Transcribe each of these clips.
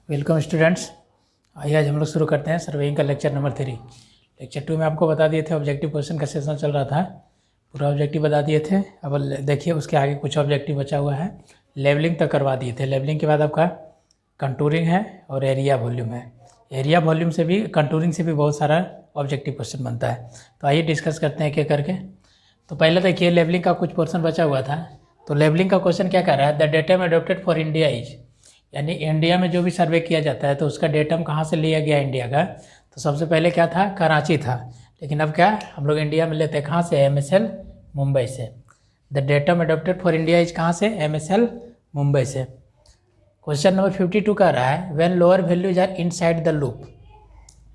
Welcome students. आइए आज हम लोग शुरू करते हैं सर्वेइंग का लेक्चर नंबर 3। लेक्चर 2 में आपको बता दिए थे ऑब्जेक्टिव क्वेश्चन का सेशन चल रहा था, पूरा ऑब्जेक्टिव बता दिए थे। अब देखिए उसके आगे कुछ ऑब्जेक्टिव बचा हुआ है। लेवलिंग तक करवा दिए थे। लेवलिंग के बाद आपका कंटूरिंग है और एरिया वॉल्यूम है। एरिया वॉल्यूम से भी कंटूरिंग से भी बहुत सारा ऑब्जेक्टिव क्वेश्चन बनता है। तो आइए डिस्कस करते हैं एक करके। तो पहले देखिए लेवलिंग का कुछ पोर्शन बचा हुआ था। तो लेवलिंग का क्वेश्चन क्या कर रहा है, the datum adopted for India is, यानी इंडिया में जो भी सर्वे किया जाता है तो उसका डेटम कहाँ से लिया गया इंडिया का। तो सबसे पहले क्या था, कराची था, लेकिन अब क्या हम लोग इंडिया में लेते हैं कहाँ से, MSL मुंबई से। The datum adopted for India is कहाँ से, MSL मुंबई से। क्वेश्चन नंबर 52 का रहा है when lower values are inside the loop.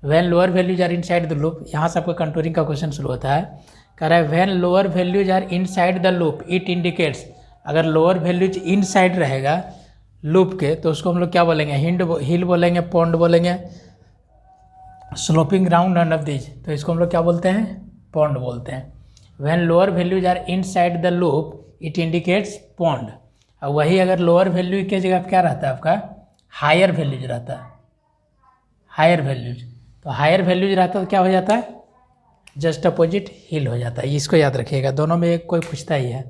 When lower values are inside the loop, यहाँ से आपका कंटूरिंग का क्वेश्चन शुरू होता है। कह रहा है when lower values are inside the loop it indicates, अगर लोअर वैल्यूज इनसाइड रहेगा लूप के तो उसको हम लोग क्या बोलेंगे, हिल बोलेंगे, पॉन्ड बोलेंगे, sloping ground none of these, तो इसको हम लोग क्या बोलते हैं, पॉन्ड बोलते हैं। When lower values are inside the loop it indicates pond. और वही अगर लोअर वैल्यू के जगह क्या रहता है आपका, हायर वैल्यूज रहता है, हायर वैल्यूज। तो हायर वैल्यूज रहता है तो क्या हो जाता है, जस्ट अपोजिट हिल हो जाता है। इसको याद रखिएगा, दोनों में एक कोई पूछता ही है।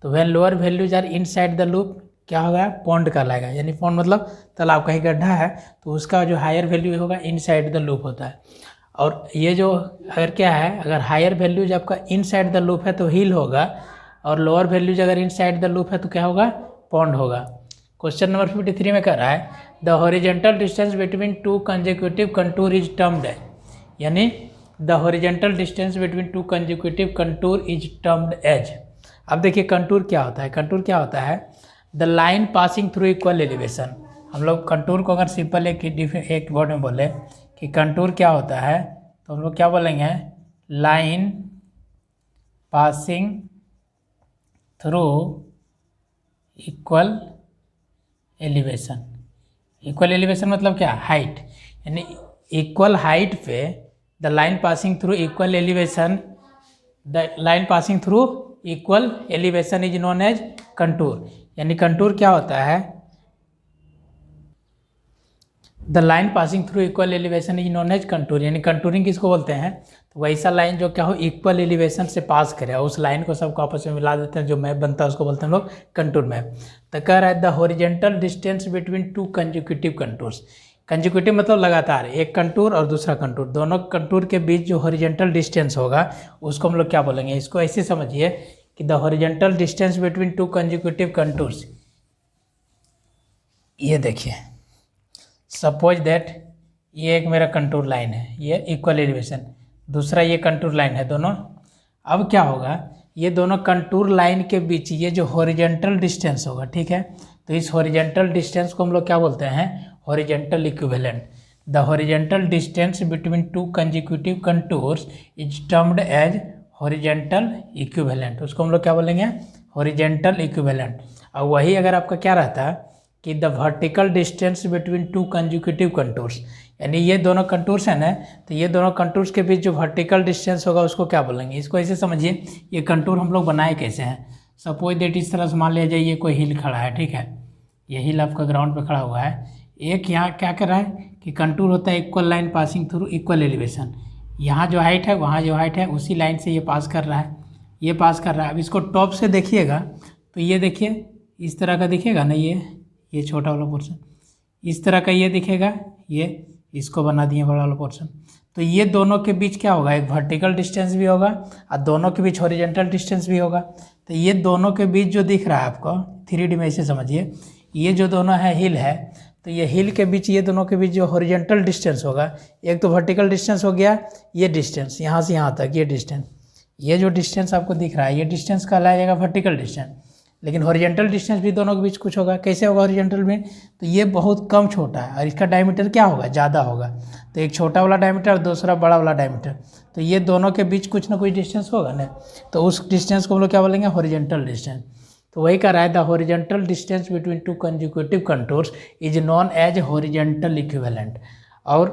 तो when lower values are inside the loop क्या होगा, पॉन्ड कहलाएगा। यानी पॉन्ड मतलब तालाब, कहीं गड्ढा है तो उसका जो हायर वैल्यू होगा इनसाइड द लूप होता है। और ये जो अगर क्या है, अगर हायर वैल्यूज आपका इनसाइड द लूप है तो हिल होगा, और लोअर वैल्यूज अगर इनसाइड द लूप है तो क्या होगा, पॉन्ड होगा। क्वेश्चन नंबर 53 में कह रहा है the horizontal distance between two consecutive contour is termed है, यानी the horizontal distance between two consecutive contour is termed as. अब देखिए कंटूर क्या होता है, कंटूर क्या होता है, the line passing through equal elevation. हम लोग कंटूर को अगर सिंपल एक वर्ड में बोले कि कंटूर क्या होता है तो हम लोग क्या बोलेंगे, line passing through equal elevation. Equal elevation मतलब क्या, हाइट, यानी इक्वल हाइट पे the line passing through equal elevation, the line passing through equal elevation is known as contour. यानी कंटूर क्या होता है, the line passing through equal elevation is known as contour. यानी contouring किसको बोलते हैं, तो वैसा लाइन जो क्या हो इक्वल एलिवेशन से पास करे, उस लाइन को सबको आपस में मिला देते हैं, जो मैप बनता है उसको बोलते हैं हम लोग कंटूर मैप। तो कह रहा है the horizontal distance between two consecutive contours. Consecutive मतलब लगातार, एक कंटूर और दूसरा कंटूर, दोनों कंटूर के बीच जो हॉरिजेंटल डिस्टेंस होगा उसको हम लोग क्या बोलेंगे। इसको ऐसे समझिए कि the horizontal distance between two consecutive contours, ये देखिए सपोज दैट ये एक मेरा कंटूर लाइन है, ये इक्वल एलिवेशन, दूसरा ये कंटूर लाइन है दोनों। अब क्या होगा, ये दोनों कंटूर लाइन के बीच ये जो हॉरिजेंटल डिस्टेंस होगा, ठीक है, तो इस हॉरिजेंटल डिस्टेंस को हम लोग क्या बोलते हैं, horizontal equivalent. The horizontal distance between two consecutive contours is termed as horizontal equivalent, उसको हम लोग क्या बोलेंगे, हॉरिजेंटल इक्विवेलेंट। और वही अगर आपका क्या रहता है कि the vertical distance between two consecutive contours, यानी ये दोनों कंटूर्स हैं ना, तो ये दोनों कंटूर्स के बीच जो वर्टिकल डिस्टेंस होगा उसको क्या बोलेंगे। इसको ऐसे समझिए, ये कंटूर हम लोग बनाए कैसे हैं, सपोज दैट इस तरह से मान लिया जाए ये कोई हिल खड़ा है, ठीक है, ये हिल आपका ग्राउंड पे खड़ा हुआ है। एक यहाँ क्या कर रहा है कि कंटूर होता है equal line passing through equal elevation, यहाँ जो हाइट है वहाँ जो हाइट है उसी लाइन से ये पास कर रहा है, ये पास कर रहा है। अब इसको टॉप से देखिएगा तो ये देखिए इस तरह का दिखेगा ना, ये छोटा वाला पोर्शन इस तरह का ये दिखेगा, ये इसको बना दिए बड़ा वाला पोर्शन। तो ये दोनों के बीच क्या होगा, एक वर्टिकल डिस्टेंस भी होगा और दोनों के बीच हॉरिजेंटल डिस्टेंस भी होगा। तो ये दोनों के बीच जो दिख रहा है आपको 3D में ऐसे समझिए, ये जो दोनों है हिल है, तो ये हिल के बीच ये दोनों के बीच जो हॉरिजेंटल डिस्टेंस होगा, एक तो वर्टिकल डिस्टेंस हो गया ये डिस्टेंस यहाँ से यहाँ तक, ये डिस्टेंस, ये जो डिस्टेंस आपको दिख रहा है ये डिस्टेंस कहलाया जाएगा वर्टिकल डिस्टेंस। लेकिन हॉरिजेंटल डिस्टेंस भी दोनों के बीच कुछ होगा, कैसे होगा हॉरिजेंटल में, तो ये बहुत कम छोटा है और इसका डायमीटर क्या होगा, ज़्यादा होगा। तो एक छोटा वाला डायमीटर और दूसरा बड़ा वाला डायमीटर, तो ये दोनों के बीच कुछ ना कुछ डिस्टेंस होगा ना, तो उस डिस्टेंस को हम लोग क्या बोलेंगे, हॉरिजेंटल डिस्टेंस। तो वही कह रहा है the horizontal distance between two consecutive contours is known as horizontal equivalent. और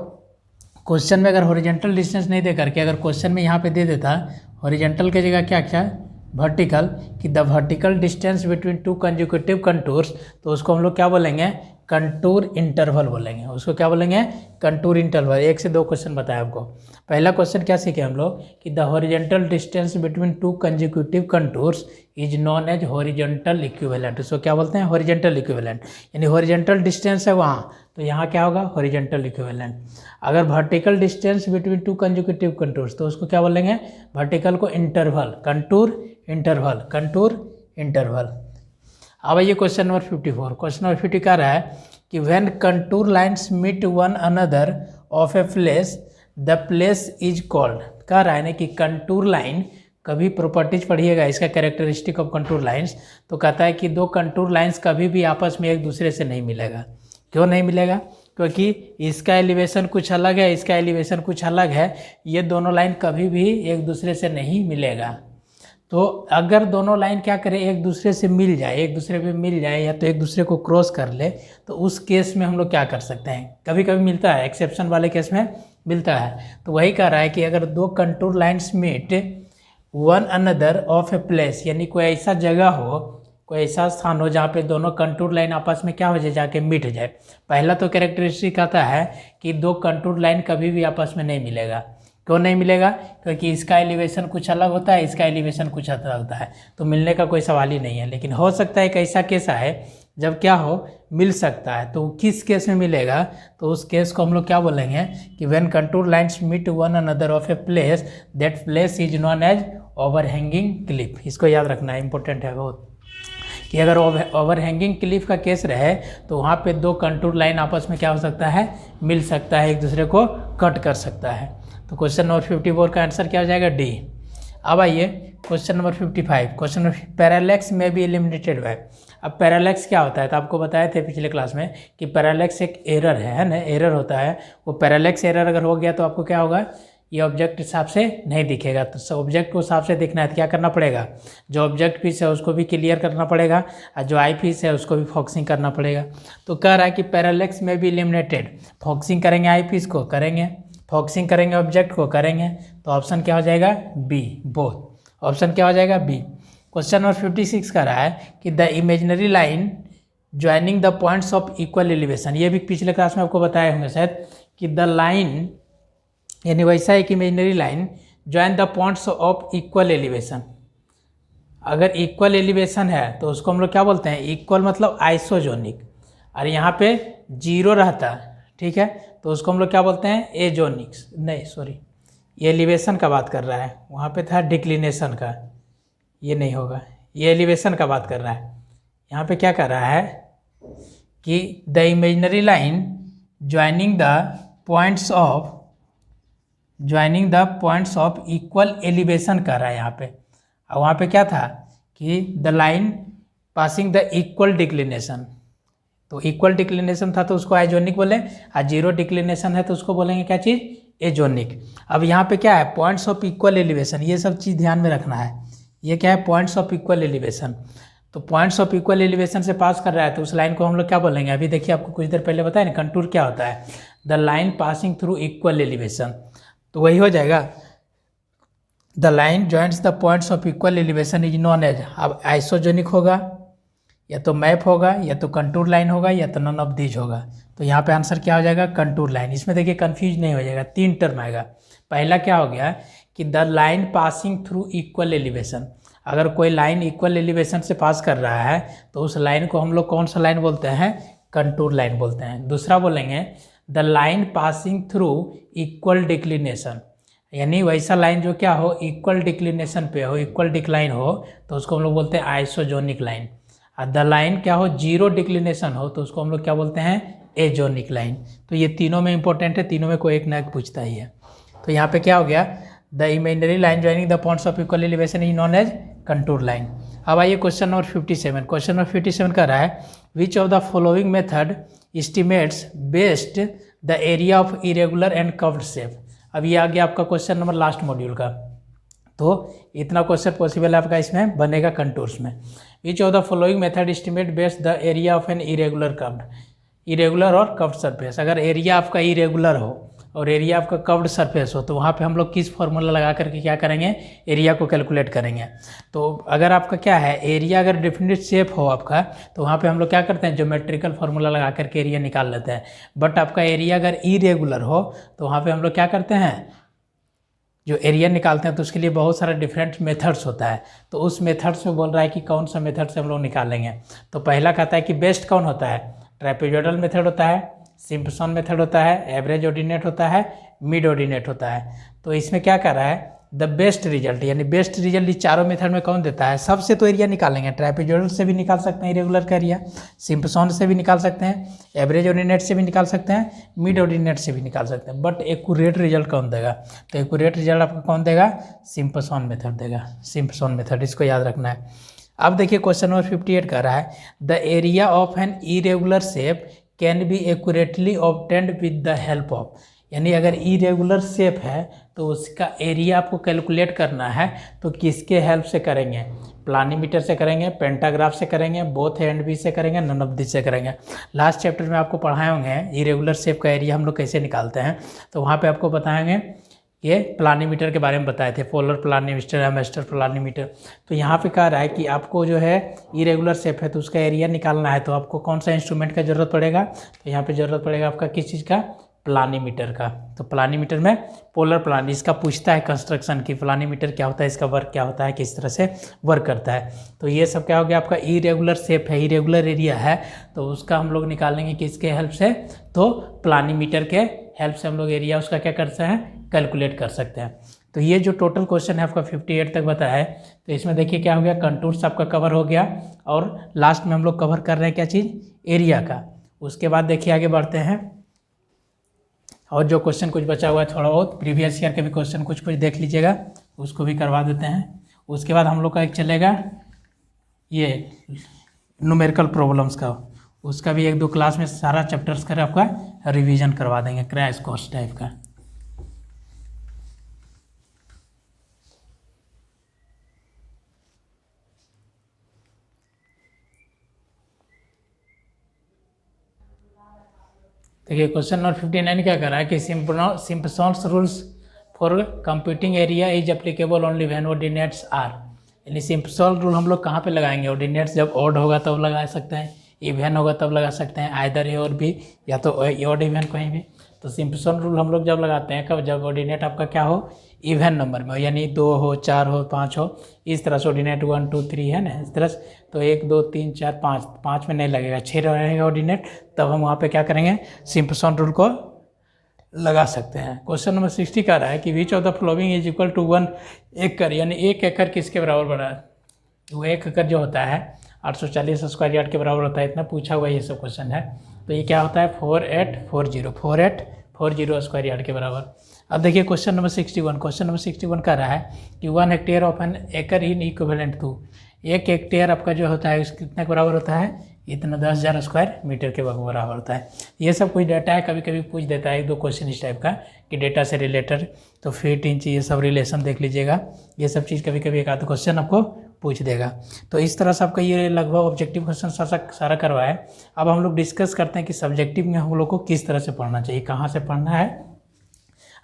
क्वेश्चन में अगर हॉरिजेंटल डिस्टेंस नहीं दे करके अगर क्वेश्चन में यहाँ पे दे देता हॉरिजेंटल की जगह क्या क्या वर्टिकल, कि the vertical distance between two consecutive contours, तो उसको हम लोग क्या बोलेंगे, कंटूर इंटरवल बोलेंगे, उसको क्या बोलेंगे, कंटूर इंटरवल। 1 से 2 क्वेश्चन बताया आपको। पहला क्वेश्चन क्या सीखे हम लोग कि the horizontal distance between two consecutive contours is known as horizontal equivalent. उसको क्या बोलते हैं, हॉरिजॉन्टल इक्विवेलेंट। यानी हॉरिजॉन्टल डिस्टेंस है वहाँ, तो यहाँ क्या होगा, हॉरिजॉन्टल इक्विवेलेंट। अगर vertical distance between two consecutive contours तो उसको क्या बोलेंगे, वर्टिकल को interval, contour interval, contour interval. अब ये क्वेश्चन नंबर 54। क्वेश्चन नंबर 50 कह रहा है कि when contour lines meet one another of a place the place is called. कह रहा है ना कि कंटूर लाइन, कभी प्रॉपर्टीज पढ़िएगा इसका, कैरेक्टरिस्टिक ऑफ कंटूर लाइन्स, तो कहता है कि दो कंटूर लाइन्स कभी भी आपस में एक दूसरे से नहीं मिलेगा। क्यों नहीं मिलेगा, क्योंकि इसका एलिवेशन कुछ अलग है, इसका एलिवेशन कुछ अलग है, ये दोनों लाइन कभी भी एक दूसरे से नहीं मिलेगा। तो अगर दोनों लाइन क्या करें, एक दूसरे से मिल जाए, एक दूसरे पे मिल जाए या तो एक दूसरे को क्रॉस कर ले, तो उस केस में हम लोग क्या कर सकते हैं, कभी कभी मिलता है, एक्सेप्शन वाले केस में मिलता है। तो वही कह रहा है कि अगर दो contour lines meet one another of a place, यानी कोई ऐसा जगह हो, कोई ऐसा स्थान हो जहाँ पे दोनों कंटूर लाइन आपस में क्या हो जाए, जाके मिट जाए। पहला तो कैरेक्टरिस्टिक आता है कि दो कंटूर लाइन कभी भी आपस में नहीं मिलेगा। क्यों नहीं मिलेगा, क्योंकि इसका एलिवेशन कुछ अलग होता है, इसका एलिवेशन कुछ अलग होता है, तो मिलने का कोई सवाल ही नहीं है। लेकिन हो सकता है कि ऐसा केस है जब क्या हो, मिल सकता है। तो किस केस में मिलेगा, तो उस केस को हम लोग क्या बोलेंगे कि when contour lines meet one another of a place that place is known as overhanging cliff. इसको याद रखना है, इंपॉर्टेंट है बहुत, कि अगर ओवरहैंगिंग क्लिफ का केस रहे तो वहाँ पे दो कंटूर लाइन आपस में क्या हो सकता है, मिल सकता है, एक दूसरे को कट कर सकता है। तो क्वेश्चन नंबर 54 का आंसर क्या हो जाएगा, डी। अब आइए question number 55। Question number parallax में भी एलिमिनेटेड बाय। अब पैरालेक्स क्या होता है, तो आपको बताए थे पिछले क्लास में कि पैरालेक्स एक एरर है ना, एरर होता है। वो पैरालेक्स एरर अगर हो गया तो आपको क्या होगा, ये ऑब्जेक्ट हिसाब से नहीं दिखेगा। तो ऑब्जेक्ट को हिसाब से दिखना है तो क्या करना पड़ेगा, जो ऑब्जेक्ट पीस है उसको भी क्लियर करना पड़ेगा, और जो आई पीस है उसको भी फोकसिंग करना पड़ेगा। तो कह रहा है कि पैरालेक्स में भी एलिमिनेटेड, फोकसिंग करेंगे आई पीस को, करेंगे फोकसिंग करेंगे ऑब्जेक्ट को, करेंगे। तो ऑप्शन क्या हो जाएगा, बी, बोथ। ऑप्शन क्या हो जाएगा, बी। क्वेश्चन नंबर 56 का रहा है कि the imaginary line joining the points of equal elevation. ये भी पिछले क्लास में आपको बताए होंगे शायद कि द लाइन, यानी वैसा एक imaginary line join the points of equal elevation. अगर इक्वल एलिवेशन है तो उसको हम लोग क्या बोलते हैं, इक्वल मतलब आइसोजोनिक, और यहाँ पे जीरो रहता है, ठीक है, तो उसको हम लोग क्या बोलते हैं, एजोनिक्स। नहीं सॉरी, ये एलिवेशन का बात कर रहा है, वहाँ पे था डिक्लिनेशन का, ये नहीं होगा, ये एलिवेशन का बात कर रहा है। यहाँ पे क्या कर रहा है कि the imaginary line joining the points of equal elevation कर रहा है यहाँ पे। और वहाँ पे क्या था कि the line passing the equal declination, तो इक्वल डिक्लिनेशन था तो उसको आइजोनिक बोले, और जीरो डिक्लिनेशन है तो उसको बोलेंगे क्या चीज़, एजोनिक। अब यहाँ पे क्या है, पॉइंट्स ऑफ इक्वल एलिवेशन, ये सब चीज़ ध्यान में रखना है। ये क्या है, पॉइंट्स ऑफ इक्वल एलिवेशन। तो पॉइंट्स ऑफ इक्वल एलिवेशन से पास कर रहा है तो उस लाइन को हम लोग क्या बोलेंगे, अभी देखिए आपको कुछ देर पहले बताया ना, कंटूर क्या होता है, the line passing through equal elevation. तो वही हो जाएगा, the line joints the points of equal elevation is known as. अब आइसोजेनिक होगा, या तो मैप होगा, या तो कंटूर लाइन होगा, या तो नन ऑफ दीज होगा। तो यहाँ पे आंसर क्या हो जाएगा, कंटूर लाइन। इसमें देखिए कंफ्यूज नहीं हो जाएगा, 3 टर्म आएगा। पहला क्या हो गया कि the line passing through equal elevation. अगर कोई लाइन इक्वल एलिवेशन से पास कर रहा है तो उस लाइन को हम लोग कौन सा लाइन बोलते हैं, कंटूर लाइन बोलते हैं। दूसरा बोलेंगे the line passing through equal declination, यानी वैसा लाइन जो क्या हो, इक्वल डिक्लिनेशन पे हो, इक्वल डिक्लाइन हो, तो उसको हम लोग बोलते हैं आइसोजोनिक लाइन। और द लाइन क्या हो, जीरो डिक्लिनेशन हो, तो उसको हम लोग क्या बोलते हैं, एजोनिक लाइन। तो ये तीनों में इंपॉर्टेंट है, तीनों में कोई एक ना एक पूछता ही है। तो यहाँ पे क्या हो गया, the imaginary line joining the points of equal elevation is known as contour line. अब आइए क्वेश्चन नंबर 57। क्वेश्चन नंबर 57 का रहा है विच of the following method estimates best the area of irregular and curved shape. अब ये आ गया आपका question number last module का, तो इतना क्वेश्चन पॉसिबल है आपका इसमें बनेगा कंटूर्स में। Which of the following method estimate best the area of an irregular curved, irregular और कर्व्ड सरफेस। अगर एरिया आपका इरेगुलर हो, और एरिया आपका कर्व्ड सरफेस हो तो वहाँ पे हम लोग किस फॉर्मूला लगा करके क्या करेंगे, एरिया को कैलकुलेट करेंगे। तो अगर आपका क्या है, एरिया अगर डिफिनिट शेप हो आपका तो वहाँ पे हम लोग क्या करते हैं, ज्योमेट्रिकल फार्मूला लगा करके एरिया निकाल लेते हैं। बट आपका एरिया अगर इरेगुलर हो तो वहाँ पे हम लोग क्या करते हैं, जो एरिया निकालते हैं तो उसके लिए बहुत सारा डिफरेंट मेथड्स होता है। तो उस मेथड्स में बोल रहा है कि कौन सा मेथड से हम लोग निकालेंगे। तो पहला कहता है कि बेस्ट कौन होता है, ट्रापेजॉइडल मेथड होता है, सिम्पसन मेथड होता है, एवरेज ऑर्डिनेट होता है, मिड ऑर्डिनेट होता है। तो इसमें क्या कर रहा है, द बेस्ट रिजल्ट, यानी बेस्ट रिजल्ट इस चारों मेथड में कौन देता है, सबसे तो एरिया निकालेंगे। ट्रापेजॉइडल से भी निकाल सकते हैं इरेगुलर का एरिया, सिम्पसन से भी निकाल सकते हैं, एवरेज ऑर्डिनेट से भी निकाल सकते हैं, मिड ऑर्डिनेट से भी निकाल सकते हैं। बट एक्यूरेट रिजल्ट कौन देगा, तो एक्यूरेट रिजल्ट आपका कौन देगा, सिम्पसन मेथड देगा, सिम्पसन मेथड, इसको याद रखना है। अब देखिए क्वेश्चन नंबर 58 कह रहा है, the area of an irregular shape can be accurately obtained with the help of, यानी अगर इरेगुलर शेप है तो उसका एरिया आपको कैलकुलेट करना है तो किसके हेल्प से करेंगे, प्लानीमीटर से करेंगे, पेंटाग्राफ से करेंगे, बोथ ए एंड बी से करेंगे, नन ऑफ दिस से करेंगे। लास्ट चैप्टर में आपको पढ़ाए होंगे इरेगुलर शेप का एरिया हम लोग कैसे निकालते हैं, तो वहाँ पे आपको बताएंगे ये प्लानीमीटर के बारे में बताए थे, पोलर प्लानीमीटर या मास्टर प्लानीमीटर। तो यहाँ पे कह रहा है कि आपको जो है इरेगुलर शेप है तो उसका एरिया निकालना है, तो आपको कौन सा इंस्ट्रूमेंट का ज़रूरत पड़ेगा, तो यहाँ पे ज़रूरत पड़ेगा आपका किस चीज़ का, प्लानीमीटर का। तो प्लानीमीटर में पोलर प्लान, इसका पूछता है कंस्ट्रक्शन की, प्लानीमीटर क्या होता है, इसका वर्क क्या होता है, किस तरह से वर्क करता है। तो ये सब क्या हो गया, आपका इरेगुलर शेप है, इरेगुलर एरिया है, तो उसका हम लोग निकालेंगे किसके हेल्प से, तो प्लानीमीटर के हेल्प से हम लोग एरिया उसका क्या करते हैं, कैलकुलेट कर सकते हैं। तो ये जो टोटल क्वेश्चन है आपका 58 तक बताया है, तो इसमें देखिए क्या हो गया, कंटूर्स आपका कवर हो गया और लास्ट में हम लोग कवर कर रहे हैं क्या चीज़, एरिया का। उसके बाद देखिए आगे बढ़ते हैं और जो क्वेश्चन कुछ बचा हुआ है थोड़ा बहुत प्रीवियस ईयर के भी क्वेश्चन कुछ देख लीजिएगा, उसको भी करवा देते हैं। उसके बाद हम लोग का एक चलेगा ये न्यूमेरिकल प्रॉब्लम्स का, उसका भी 1-2 क्लास में सारा चैप्टर्स कर आपका रिवीजन करवा देंगे, क्रैश कोर्स टाइप का। देखिए क्वेश्चन नंबर 59 क्या कर रहा है कि Simpson's rules for computing area is applicable only when ordinates are, यानी सिम्पसन रूल हम लोग कहाँ पे लगाएंगे, ऑर्डिनेट्स जब ऑड होगा तब लगा सकते हैं, इवन होगा तब लगा सकते हैं, आइदर ए और बी या तो ऑड इवन कहीं भी। तो सिम्पसन रूल हम लोग जब लगाते हैं कब, जब ऑर्डिनेट आपका क्या हो, इवन नंबर में हो, यानी 2 हो, 4 हो, 5 हो, इस तरह से ऑर्डिनेट 1 2 3 है ना, इस तरह से। तो 1 2 3 4 5, 5 में नहीं लगेगा, 6 रहेगा ऑर्डिनेट, तब हम वहाँ पे क्या करेंगे, सिम्पसन रूल को लगा सकते हैं। क्वेश्चन नंबर 60 का रहा है कि which of the following is equal to 1 एकड़, यानी 1 एकड़ किसके बराबर बना है, वो 1 एकड़ जो होता है 840 स्क्वायर यार्ड के बराबर होता है, इतना पूछा हुआ ये सब क्वेश्चन है। तो ये क्या होता है, 4840 स्क्वायर यार्ड के बराबर। अब देखिए क्वेश्चन नंबर 61, क्वेश्चन नंबर 61 का रहा है कि 1 हेक्टेयर ऑफ एन एकड़ इन इक्विवेलेंट टू, 1 हेक्टेयर आपका जो होता है कितने के बराबर होता है, इतना 10,000 स्क्वायर मीटर के बराबर होता है। ये सब कुछ डाटा है, कभी कभी पूछ देता है 1-2 क्वेश्चन इस टाइप का कि डेटा से रिलेटेड, तो फीट इंच ये सब रिलेशन देख लीजिएगा, ये सब चीज़ कभी कभी एक आध क्वेश्चन आपको पूछ देगा। तो इस तरह से आपका ये लगभग ऑब्जेक्टिव क्वेश्चन सारा करवाए। अब हम लोग डिस्कस करते हैं कि सब्जेक्टिव में हम लोग को किस तरह से पढ़ना चाहिए, कहाँ से पढ़ना है।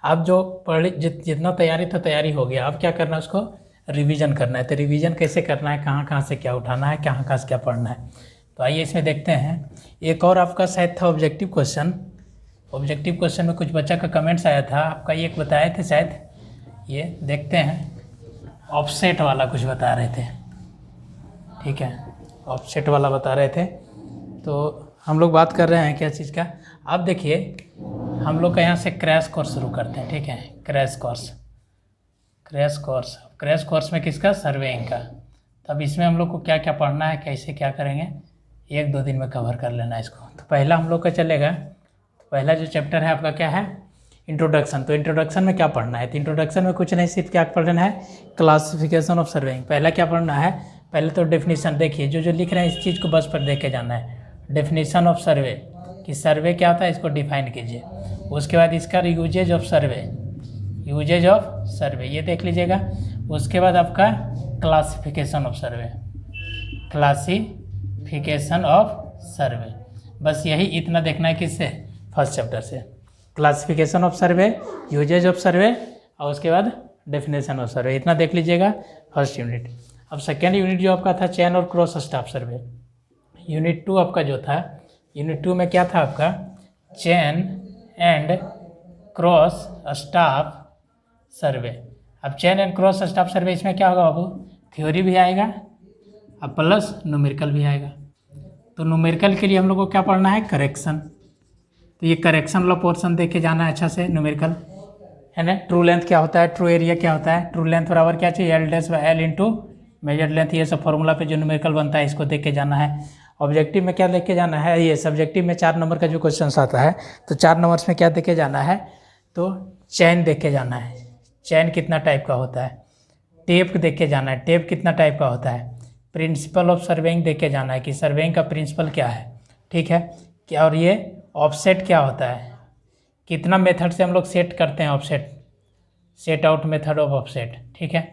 अब जो पढ़ जितना तैयारी था तैयारी हो गया, अब क्या करना है, उसको रिवीजन करना है। तो रिवीजन कैसे करना है, कहाँ कहाँ से क्या उठाना है, कहाँ कहाँ से क्या पढ़ना है, तो आइए इसमें देखते हैं। एक और आपका शायद था ऑब्जेक्टिव क्वेश्चन, ऑब्जेक्टिव क्वेश्चन में कुछ बच्चा का कमेंट्स आया था, आपका ये बताए थे शायद, ये देखते हैं, ऑफसेट वाला कुछ बता रहे थे, ठीक है, ऑफसेट वाला बता रहे थे। तो हम लोग बात कर रहे हैं क्या चीज़ का। अब देखिए हम लोग का यहाँ से क्रैश कोर्स शुरू करते हैं, ठीक है, क्रैश कोर्स में किसका, सर्वेइंग का। तब इसमें हम लोग को क्या क्या पढ़ना है, कैसे क्या करेंगे, 1-2 दिन में कवर कर लेना इसको। तो पहला हम लोग का चलेगा, तो पहला जो चैप्टर है आपका क्या है, इंट्रोडक्शन। तो इंट्रोडक्शन में क्या पढ़ना है, तो इंट्रोडक्शन में कुछ नहीं, सिर्फ क्या पढ़ना है, क्लासिफिकेशन ऑफ सर्वेइंग। पहला क्या पढ़ना है, पहले तो डेफिनेशन देखिए, जो लिख रहे हैं इस चीज़ को बस पर देख के जाना है। डेफिनेशन ऑफ सर्वे, कि सर्वे क्या होता है इसको डिफाइन कीजिए। उसके बाद इसका यूजेज ऑफ सर्वे, ये देख लीजिएगा। उसके बाद आपका क्लासिफिकेशन ऑफ सर्वे, बस यही इतना देखना है किससे, फर्स्ट चैप्टर से। Classification of survey, uses of survey और उसके बाद डेफिनेशन ऑफ सर्वे। इतना देख लीजिएगा फर्स्ट यूनिट। अब सेकेंड यूनिट जो आपका था चेन और क्रॉस स्टाफ सर्वे। यूनिट 2 आपका जो था, यूनिट 2 में क्या था आपका, चेन एंड क्रॉस स्टाफ सर्वे। अब चेन एंड क्रॉस स्टाफ सर्वे, इसमें क्या होगा बाबू, थ्योरी भी आएगा अब प्लस न्यूमेरिकल भी आएगा। तो न्यूमेरिकल के लिए हम लोग को क्या पढ़ना है, करेक्शन। तो ये करेक्शन वाला पोर्शन देख के जाना है अच्छा से, न्यूमेरिकल है ना। ट्रू लेंथ क्या होता है, ट्रू एरिया क्या होता है, ट्रू लेंथ बराबर क्या चाहिए, L dash by L into major length. ये सब फॉर्मूला पे जो न्यूमेरिकल बनता है इसको देख के जाना है। ऑब्जेक्टिव में क्या देख के जाना है, ये सब्जेक्टिव में 4 नंबर का जो क्वेश्चन आता है तो 4 नंबर्स में क्या देख के जाना है, तो चैन देख के जाना है, चैन कितना टाइप का होता है। टेप देख के जाना है, टेप कितना टाइप का होता है। प्रिंसिपल ऑफ सर्वेइंग देख के जाना है कि सर्वेइंग का प्रिंसिपल क्या है, ठीक है क्या। और ये ऑफसेट क्या होता है, कितना मेथड से हम लोग सेट करते हैं offset, set out method of offset, ठीक है।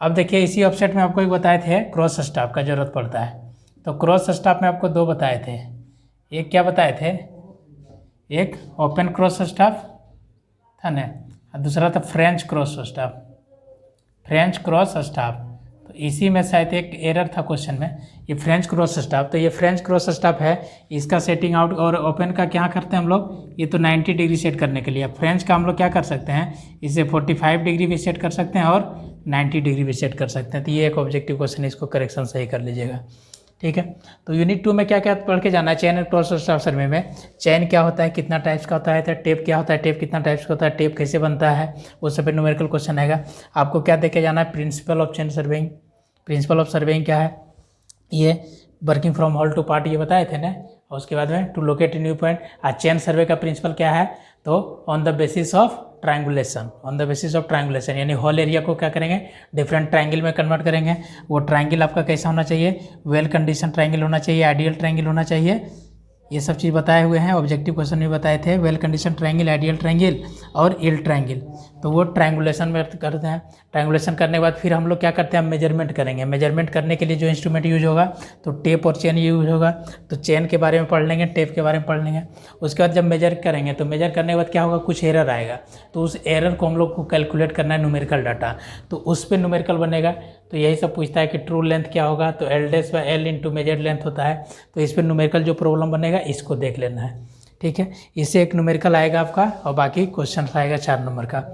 अब देखिए इसी ऑफसेट में आपको एक बताए थे क्रॉस स्टाफ का जरूरत पड़ता है। तो क्रॉस स्टाफ में आपको 2 बताए थे, एक क्या बताए थे, एक ओपन क्रॉस स्टाफ था ना, और दूसरा था French cross staff, French cross staff. तो इसी में शायद एक एरर था क्वेश्चन में, ये फ्रेंच क्रॉस स्टाफ। तो ये फ्रेंच क्रॉस स्टाफ है, इसका सेटिंग आउट और ओपन का क्या करते हैं हम लोग, ये तो 90 डिग्री सेट करने के लिए। फ्रेंच का हम लोग क्या कर सकते हैं, इसे 45 डिग्री भी सेट कर सकते हैं और 90 डिग्री भी सेट कर सकते हैं। तो ये एक ऑब्जेक्टिव क्वेश्चन है, इसको करेक्शन सही कर लीजिएगा, ठीक है। तो यूनिट 2 में क्या क्या पढ़ के जाना है, चेन और क्रॉस स्टाफ सर्वे में चेन क्या होता है, कितना टाइप्स का होता है, तो टेप क्या होता है, टेप कितना टाइप्स का होता है, टेप कैसे बनता है, उस सब पे न्यूमेरिकल क्वेश्चन आएगा। आपको क्या देख के जाना है, principle of chain surveying. Principle of surveying क्या है, ये working from whole to part ये बताए थे ना। और उसके बाद में टू लोकेट न्यू पॉइंट। आज चेन सर्वे का प्रिंसिपल क्या है, तो on the basis of triangulation, on the basis of triangulation, यानी होल एरिया को क्या करेंगे, डिफरेंट ट्रायंगल में कन्वर्ट करेंगे। वो ट्रायंगल आपका कैसा होना चाहिए, वेल कंडीशन ट्रायंगल होना चाहिए, आइडियल ट्रायंगल होना चाहिए। ये सब चीज़ बताए हुए हैं, ऑब्जेक्टिव क्वेश्चन में बताए थे, well condition triangle, ideal triangle और इल ट्रायंगल। तो वो ट्रायंगुलेशन में करते हैं। ट्रायंगुलेशन करने के बाद फिर हम लोग क्या करते हैं, मेजरमेंट करेंगे। मेजरमेंट करने के लिए जो इंस्ट्रूमेंट यूज होगा तो टेप और चेन यूज होगा। तो चेन के बारे में पढ़ लेंगे, टेप के बारे में पढ़ लेंगे। उसके बाद जब मेजर करेंगे तो मेजर करने के बाद क्या होगा, कुछ एरर आएगा। तो उस एरर को हम लोग को कैलकुलेट करना है, न्यूमेरिकल डाटा, तो उस पर न्यूमेरिकल बनेगा। तो यही सब पूछता है कि ट्रू लेंथ क्या होगा, तो L dash by L into major length होता है। तो इस पर न्यूमेरिकल जो प्रॉब्लम बनेगा इसको देख लेना है, ठीक है। इससे एक न्यूमेरिकल आएगा आपका और बाकी क्वेश्चन आएगा 4 नंबर का।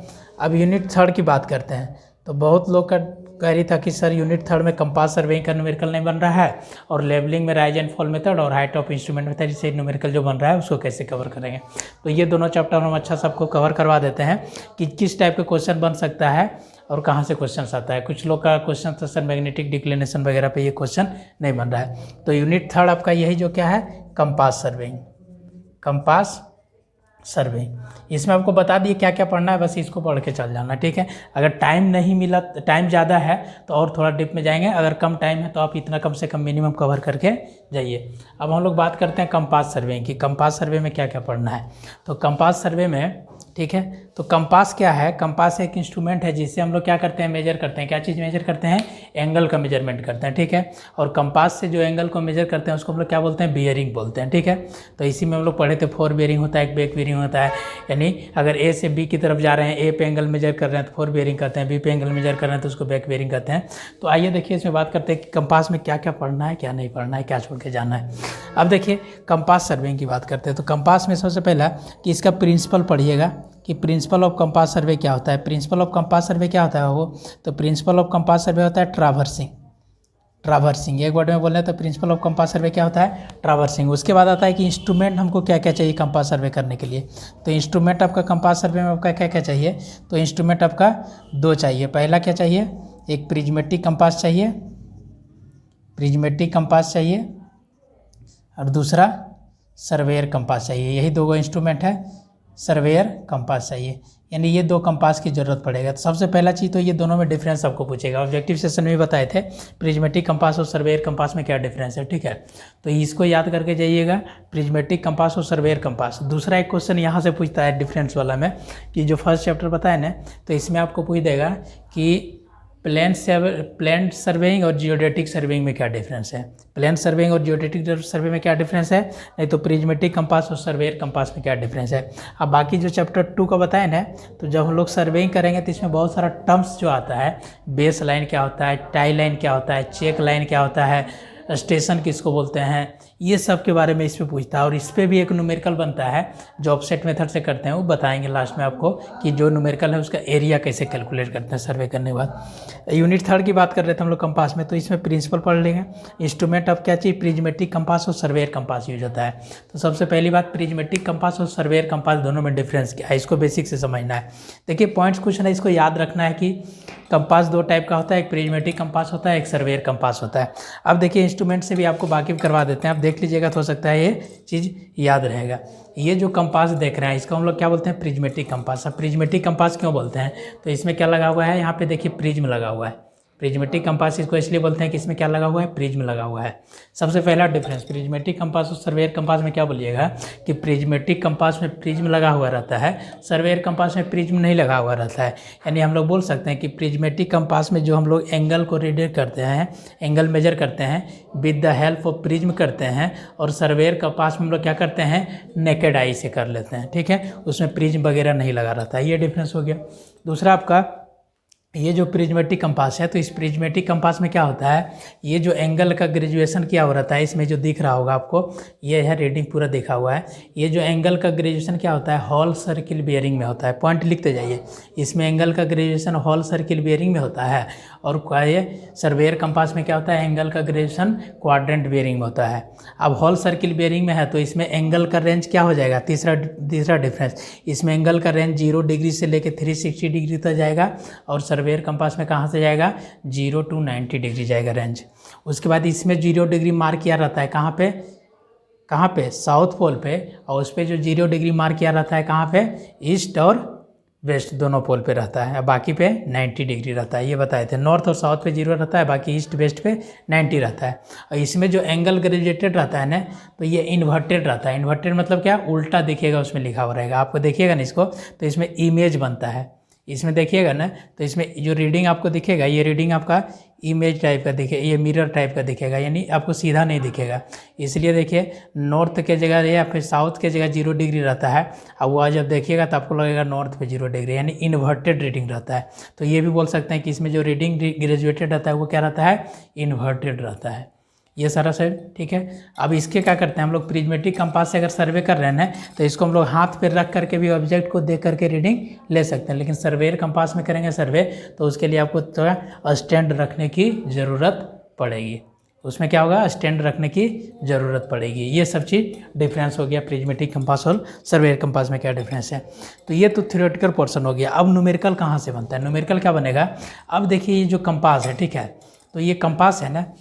अब यूनिट 3 की बात करते हैं। तो बहुत लोग का कह रही था कि सर यूनिट 3 में कंपास सर्वेइंग का न्यूमेरिकल नहीं बन रहा है और लेवलिंग में राइज एंड फॉल मेथड और हाइट ऑफ इंस्ट्रूमेंट मेथड से न्यूमेरिकल जो बन रहा है उसको कैसे कवर करेंगे। तो ये दोनों चैप्टर हम अच्छा सबको कवर करवा देते हैं कि किस टाइप का क्वेश्चन बन सकता है और कहाँ से क्वेश्चन आता है। कुछ लोग का क्वेश्चन था सर मैग्नेटिक डिक्लिनेशन वगैरह पे ये क्वेश्चन नहीं बन रहा है। तो यूनिट 3 आपका यही जो क्या है, कंपास सर्वेइंग, कंपास सर्वे। इसमें आपको बता दिए क्या क्या पढ़ना है, बस इसको पढ़ के चल जाना, ठीक है। अगर टाइम नहीं मिला, टाइम ज़्यादा है तो और थोड़ा डिप में जाएंगे, अगर कम टाइम है तो आप इतना कम से कम मिनिमम कवर करके जाइए। अब हम लोग बात करते हैं कंपास सर्वे की, कंपास सर्वे में क्या क्या पढ़ना है। तो कंपास सर्वे में, ठीक है, तो कंपास क्या है, कंपास एक इंस्ट्रूमेंट है जिससे हम लोग क्या करते हैं, मेजर करते हैं। क्या चीज़ मेजर करते हैं, एंगल का मेजरमेंट करते हैं, ठीक है। और कंपास से जो एंगल को मेजर करते हैं उसको हम लोग क्या बोलते हैं, बियरिंग बोलते हैं, ठीक है। तो इसी में हम लोग पढ़े थे 4 बियरिंग होता है, एक बैक बियरिंग होता है। यानी अगर ए से बी की तरफ जा रहे हैं, ए पे एंगल मेजर कर रहे हैं तो 4 बियरिंग करते हैं, बी पे एंगल मेजर कर रहे हैं तो उसको बैक बियरिंग करते हैं। तो आइए देखिए इसमें बात करते हैं कि कंपास में क्या क्या पढ़ना है, क्या नहीं पढ़ना है, क्या छोड़ के जाना है। अब देखिए कंपास सर्वेइंग की बात करते हैं। तो कंपास में सबसे पहला कि इसका प्रिंसिपल पढ़िएगा कि प्रिंसिपल ऑफ कंपास सर्वे क्या होता है। प्रिंसिपल ऑफ कंपास सर्वे क्या होता है वो, तो प्रिंसिपल ऑफ कंपास सर्वे होता है ट्रावर्सिंग। ट्रावर्सिंग एक वर्ड में बोले तो प्रिंसिपल ऑफ कंपास सर्वे क्या होता है, ट्रावर्सिंग। उसके बाद आता है कि इंस्ट्रूमेंट हमको क्या क्या चाहिए कंपास सर्वे करने के लिए। तो इंस्ट्रूमेंट आपका कंपास सर्वे में आपका क्या क्या चाहिए, तो इंस्ट्रूमेंट आपका 2 चाहिए। पहला क्या चाहिए, एक प्रिज्मेटिक कंपास चाहिए, प्रिज्मेटिक कंपास चाहिए, और दूसरा सर्वेयर कंपास चाहिए। यही 2 इंस्ट्रूमेंट है, सर्वेयर कंपास चाहिए, यानी ये 2 कंपास की ज़रूरत पड़ेगा। तो सबसे पहला चीज़ तो ये दोनों में डिफरेंस आपको पूछेगा। ऑब्जेक्टिव सेशन में बताए थे प्रिज्मेटिक कंपास और सर्वेयर कंपास में क्या डिफरेंस है, ठीक है। तो इसको याद करके जाइएगा, प्रिज्मेटिक कंपास और सर्वेयर कंपास। दूसरा एक क्वेश्चन यहाँ से पूछता है डिफरेंस वाला में कि जो फर्स्ट चैप्टर बताया ना, तो इसमें आपको पूछ देगा कि प्लेन सर्वेइंग और जियोडेटिक सर्वेइंग में क्या डिफरेंस है, प्लेन सर्वेइंग और जियोडेटिक सर्वे में क्या डिफरेंस है, नहीं तो प्रिज्मेटिक कंपास और सर्वेयर कंपास में क्या डिफरेंस है। अब बाकी जो चैप्टर 2 का बताया ना, तो जब हम लोग सर्वेइंग करेंगे तो इसमें बहुत सारा टर्म्स जो आता है, बेस लाइन क्या होता है, टाई लाइन क्या होता है, चेक लाइन क्या होता है, स्टेशन किसको बोलते हैं, ये सब के बारे में इस पे पूछता है। और इस पे भी एक न्यूमेरिकल बनता है जो ऑफसेट मेथड से करते हैं, वो बताएंगे लास्ट में आपको कि जो न्यूमेरिकल है उसका एरिया कैसे कैलकुलेट करते हैं सर्वे करने के बाद। यूनिट 3 की बात कर रहे थे हम लोग कंपास में, तो इसमें प्रिंसिपल पढ़ लेंगे। इंस्ट्रूमेंट ऑफ क्या चाहिए, प्रिज्मेटिक कंपास और सर्वेयर कंपास यूज होता है। तो सबसे पहली बात, प्रिज्मेटिक कंपास और सर्वेयर कंपास दोनों में डिफरेंस क्या है, इसको बेसिक से समझना है। देखिए पॉइंट्स कुछ ना, इसको याद रखना है कि कंपास 2 टाइप का होता है, एक प्रिज्मेटिक कंपास होता है, एक सर्वेयर कंपास होता है। अब देखिए इंस्ट्रूमेंट से भी आपको वाकिफ करवा देते हैं, आप देख लीजिएगा तो हो सकता है ये चीज़ याद रहेगा। ये जो कंपास देख रहे हैं इसको हम लोग क्या बोलते हैं, प्रिज्मेटिक कंपास। अब प्रिज्मेटिक कंपास क्यों बोलते हैं, तो इसमें क्या लगा हुआ है, यहाँ पे देखिए प्रिज्म लगा हुआ है। प्रिज्मेटिक कंपास इसको इसलिए बोलते हैं कि इसमें क्या लगा हुआ है, प्रिज्म लगा हुआ है। सबसे पहला डिफरेंस प्रिज्मेटिक कंपास और सर्वेयर कंपास में क्या बोलिएगा कि प्रिज्मेटिक कंपास में प्रिज्म लगा हुआ रहता है, सर्वेयर कंपास में प्रिज्म नहीं लगा हुआ रहता है। यानी हम लोग बोल सकते हैं कि प्रिज्मेटिक कंपास में जो हम लोग एंगल को रीड करते हैं, एंगल मेजर करते हैं with the help of prism करते हैं, और सर्वेयर कंपास में हम लोग क्या करते हैं, नेकेड आई से कर लेते हैं। ठीक है, उसमें प्रिज्म वगैरह नहीं लगा रहता है, ये डिफरेंस हो गया। दूसरा आपका ये जो प्रिज्मेटिक कंपास है, तो इस प्रिज्मेटिक कंपास में क्या होता है, ये जो एंगल का ग्रेजुएशन क्या हो रहता है, इसमें जो दिख रहा होगा आपको, ये है रीडिंग पूरा देखा हुआ है। ये जो एंगल का ग्रेजुएशन क्या होता है, हॉल सर्किल बियरिंग में होता है। पॉइंट लिखते जाइए, इसमें एंगल का ग्रेजुएशन हॉल सर्किल बियरिंग में होता है। और ये सर्वेयर कंपास में क्या होता है, एंगल का ग्रेजुएशन क्वाड्रेंट बियरिंग में होता है। अब हॉल सर्किल बियरिंग में है तो इसमें एंगल का रेंज क्या हो जाएगा, तीसरा डिफरेंस, इसमें एंगल का रेंज 0 डिग्री से लेकर 360 डिग्री तक जाएगा, और सर्वेयर कंपास में कहाँ से जाएगा, 0 to 90 डिग्री जाएगा रेंज। उसके बाद इसमें 0 डिग्री मार्क किया रहता है कहाँ पे, साउथ पोल पे, और उस पर जो 0 डिग्री मार्क किया रहता है कहाँ पे, ईस्ट और वेस्ट दोनों पोल पे रहता है, बाकी पे 90 डिग्री रहता है। ये बताए थे, नॉर्थ और साउथ पे 0 रहता है, बाकी ईस्ट वेस्ट पे 90 रहता है। और इसमें जो एंगल ग्रेजुएटेड रहता है ना, तो ये इन्वर्टेड रहता है। इन्वर्टेड मतलब क्या, उल्टा दिखेगा, उसमें लिखा हुआ रहेगा, आपको देखिएगा ना इसको, तो इसमें इमेज बनता है, इसमें देखिएगा ना, तो इसमें जो रीडिंग आपको दिखेगा, ये रीडिंग आपका इमेज टाइप का दिखेगा, ये मिरर टाइप का दिखेगा, यानी आपको सीधा नहीं दिखेगा। इसलिए देखिए नॉर्थ के जगह या फिर साउथ के जगह 0 डिग्री रहता है, अब वो जब देखिएगा तो आपको लगेगा नॉर्थ पे 0 डिग्री, यानी इन्वर्टेड रीडिंग रहता है। तो ये भी बोल सकते हैं कि इसमें जो रीडिंग ग्रेजुएटेड रहता है वो क्या रहता है, इन्वर्टेड रहता है। ये सारा साइड ठीक है। अब इसके क्या करते हैं हम लोग, प्रिज्मेटिक कंपास से अगर सर्वे कर रहे हैं तो इसको हम लोग हाथ पे रख करके भी ऑब्जेक्ट को देख करके रीडिंग ले सकते हैं, लेकिन सर्वेयर कंपास में करेंगे सर्वे तो उसके लिए आपको थोड़ा स्टैंड रखने की ज़रूरत पड़ेगी। उसमें क्या होगा, स्टैंड रखने की ज़रूरत पड़ेगी। ये सब चीज़ डिफरेंस हो गया प्रिज्मेटिक कंपास और सर्वेयर कंपास में क्या डिफरेंस है। तो ये तो थ्योरेटिकल पोर्शन हो गया। अब न्यूमेरिकल कहाँ से बनता है, न्यूमेरिकल क्या बनेगा। अब देखिए ये जो कंपास है, ठीक है, तो ये कंपास है ना,